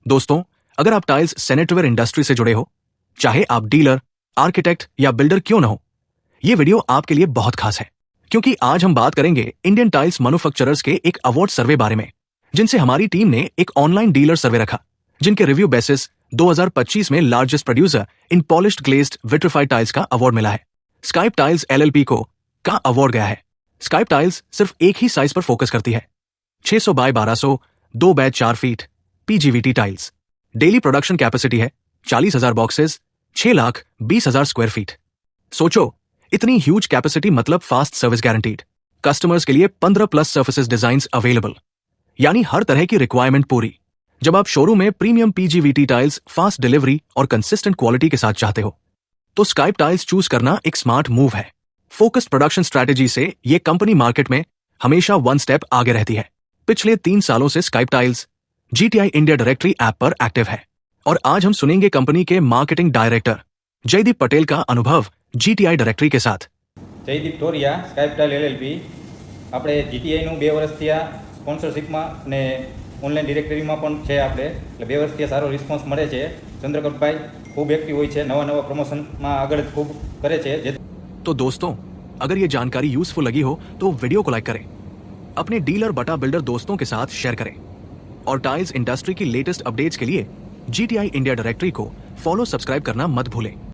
दोस्तों, अगर आप टाइल्स सैनिटरीवेयर इंडस्ट्री से जुड़े हो, चाहे आप डीलर, आर्किटेक्ट या बिल्डर क्यों न हो, ये वीडियो आपके लिए बहुत खास है, क्योंकि आज हम बात करेंगे इंडियन टाइल्स मैन्युफैक्चरर्स के एक अवार्ड सर्वे बारे में, जिनसे हमारी टीम ने एक ऑनलाइन डीलर सर्वे रखा, जिनके रिव्यू बेसिस 2025 में largest producer in polished glazed vitrified tiles का अवार्ड मिला है। स्काइप टाइल्स एलएलपी को का अवार्ड गया है। स्काइप टाइल्स सिर्फ एक ही साइज पर फोकस करती है, 600 by 1200 2 by 4 feet PGVT tiles. Daily production capacity है 40,000 बॉक्सेस, 6,20,000 स्क्वायर फीट। सोचो, इतनी ह्यूज कैपेसिटी मतलब फास्ट सर्विस गारंटीड, कस्टमर्स के लिए 15 प्लस सर्फेसेस डिजाइंस अवेलेबल, यानी हर तरह की रिक्वायरमेंट पूरी। जब आप शोरूम में प्रीमियम पीजीवीटी टाइल्स, फास्ट डिलीवरी और कंसिस्टेंट क्वालिटी के साथ चाहते हो, तो स्काइप टाइल्स चूज करना एक स्मार्ट मूव है। फोकस्ड प्रोडक्शन स्ट्रेटेजी से ये कंपनी मार्केट में हमेशा वन स्टेप आगे रहती है। पिछले 3 सालों से Skype tiles GTI India directory app पर एक्टिव है, और आज हम सुनेंगे कंपनी के मार्केटिंग डायरेक्टर जयदीप पटेल का अनुभव जीटीआई डायरेक्टरी के साथ। Jaydeep Toria, Skype tile LLP. આપણે જીટીઆઈનું 2 વર્ષથી આ સ્પોન્સરશિપમાં અને ઓનલાઈન ડિરેક્ટરીમાં પણ છે આપણે, એટલે 2 વર્ષથી સારો રિસ્પોન્સ મળે છે। ચંદ્રકાંતભાઈ ખૂબ એક્ટિવ હોય છે, નવા પ્રમોશનમાં આગળ ખૂબ કરે છે। तो दोस्तों, अगर ये जानकारी यूजफुल लगी हो तो वीडियो को लाइक करें, अपने डीलर बटा बिल्डर दोस्तों के साथ शेयर करें, और टाइल्स इंडस्ट्री की लेटेस्ट अपडेट्स के लिए जीटीआई इंडिया डायरेक्टरी को फॉलो सब्सक्राइब करना मत भूलें।